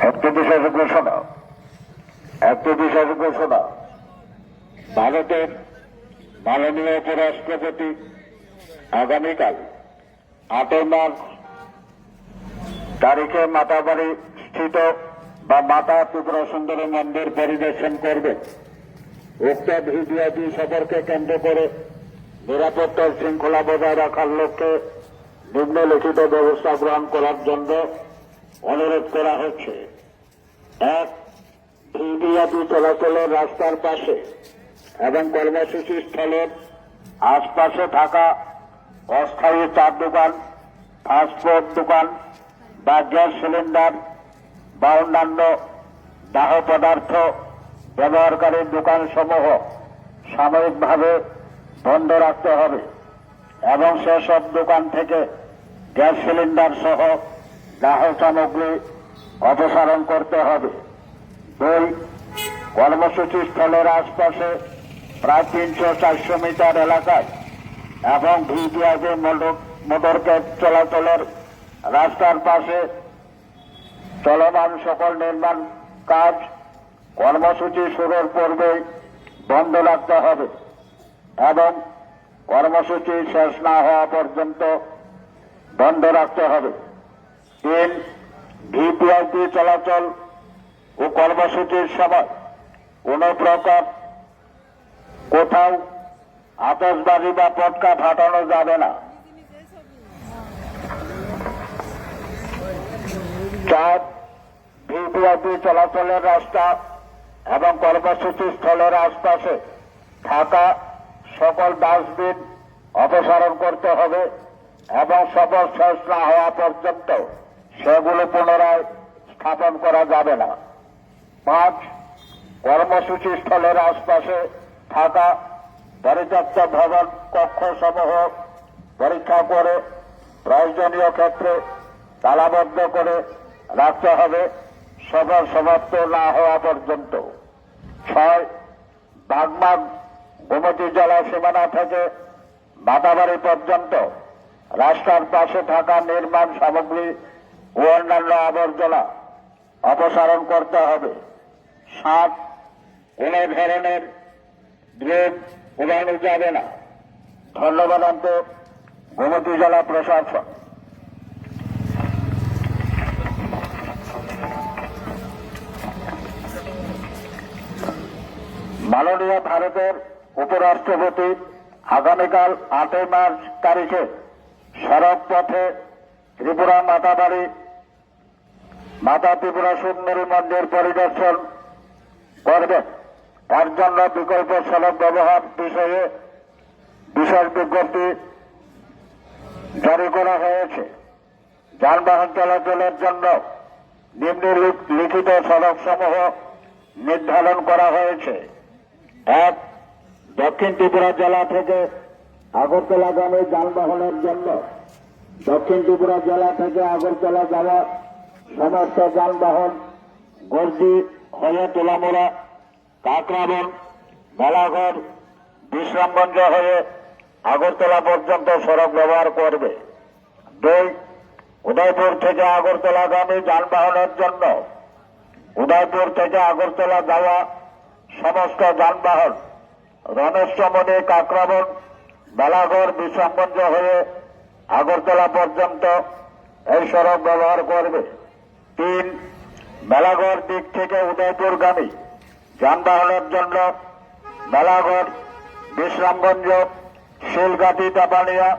একটি বিশেষ ঘোষণা ভারতের মাননীয় উপরাষ্ট্রপতি আগামীকাল 8 মার্চ তারিখে মাতাবাড়ি স্থিত বা মাতা ত্রিপুরা সুন্দরী মন্দির পরিদর্শন করবে। উক্ত ভিভিআইপি সফরকে কেন্দ্র করে নিরাপত্তার শৃঙ্খলা বজায় রাখার লক্ষ্যে নিম্নলিখিত ব্যবস্থা গ্রহণ করার জন্য অনুরোধ করা হচ্ছে। 1. ভিভিআইপি চলাচলের রাস্তার পাশে এবং কর্মসূচি স্থলের আশপাশে থাকা অস্থায়ী চার দোকান, ফাস্টফুড দোকান বা গ্যাস সিলিন্ডার বা অন্যান্য দাহ পদার্থ ব্যবহারকারী দোকানসমূহ সাময়িকভাবে বন্ধ রাখতে হবে এবং সেসব দোকান থেকে গ্যাস সিলিন্ডার সহ দাহ সামগ্রী অপসারণ করতে হবে। 2. কর্মসূচি স্থলের আশপাশে প্রায় 300-400 মিটার এলাকায় এবং ভিভিআইপি মোটরকেট চলাচলের রাস্তার পাশে চলমান সকল নির্মাণ কাজ কর্মসূচি শুরুর পূর্বেই বন্ধ রাখতে হবে এবং কর্মসূচি শেষ না হওয়া পর্যন্ত বন্ধ রাখতে হবে। 3. ভিভিআইপি চলাচল ও কর্মসূচির সময় কোন প্রকার কোথাও আতশবাজি বা পটকা ফাটানো যাবে না। 4. ভিভিআইপি চলাচলের রাস্তা এবং কর্মসূচি স্থলের আশপাশে থাকা সকল ডাস্টবিন অপসারণ করতে হবে এবং সফর শেষ না হওয়া পর্যন্ত সেগুলো পুনরায় স্থাপন করা যাবে না। 5. কর্মসূচি স্থলের আশপাশে থাকা পরিত্যক্ত ভবন কক্ষসমূহ পরীক্ষা করে প্রয়োজনীয় ক্ষেত্রে তালাবদ্ধ করে রাখতে হবে সফর সমাপ্ত না হওয়া পর্যন্ত। 6. বাগমাগ গোমতী জেলা সীমানা থেকে মাতাবাড়ি পর্যন্ত রাস্তার পাশে থাকা নির্মাণ সামগ্রী ও অন্যান্য আবর্জনা অপসারণ করতে হবে। 7. কোন ধরনের ড্রেন উড়ানো যাবে না। ধন্যবাদ গোমতী জেলা প্রশাসন। মাননীয় ভারতের উপরাষ্ট্রপতি আগামীকাল 8 মার্চ তারিখে সড়ক পথে ত্রিপুরা মাতাবাড়ি মাতা ত্রিপুরা সুন্দরী মন্দির পরিদর্শন করবেন। তার জন্য বিকল্প সড়ক ব্যবহার বিষয়ে বিশেষ বিজ্ঞপ্তি জারি করা হয়েছে। যানবাহন চলাচলের জন্য নিম্নলিখিত সড়ক সমূহ নির্ধারণ করা হয়েছে। 1. দক্ষিণ ত্রিপুরা জেলা থেকে আগরতলাগামী যানবাহনের জন্য দক্ষিণ ত্রিপুরা জেলা থেকে আগরতলা যাওয়া সমস্ত যানবাহন গর্জি হয়ে তোলামোড়া, কাকরাবন, মেলাঘর, বিশ্রামগঞ্জ হয়ে আগরতলা পর্যন্ত সড়ক ব্যবহার করবে। 2. উদয়পুর থেকে আগরতলাগামী যানবাহনের জন্য উদয়পুর থেকে আগরতলা যাওয়া সমস্ত যানবাহন রমেশচমনি, কাকরাবন, মেলাঘর, বিশ্রামগঞ্জ হয়ে আগরতলা পর্যন্ত এই সড়ক ব্যবহার করবে। 3. মেলাঘর দিক থেকে উদয়পুরগামী যানবাহনের জন্য মেলাঘর, বিশ্রামগঞ্জ, শিলঘাটি, টাপানিয়া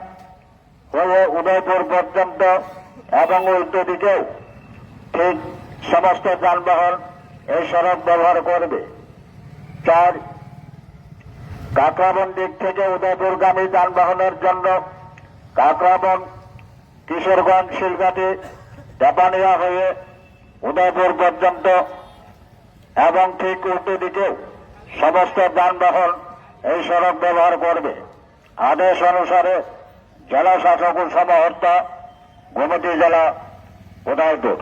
হয়ে উদয়পুর পর্যন্ত এবং উল্টো দিকেও ঠিক সমস্ত যানবাহন এই সড়ক ব্যবহার করবে। 4. কাকরাবন দিক থেকে উদয়পুরগামী যানবাহনের জন্য কাকরাবন, কিশোরগঞ্জ, শিলঘাটি, টাপানিয়া হয়ে উদয়পুর পর্যন্ত এবং ঠিক উল্টো দিকেও সমস্ত যানবাহন এই সড়ক ব্যবহার করবে। আদেশ অনুসারে জেলা শাসক ও সমাহর্তা গোমতী জেলা উদয়পুর।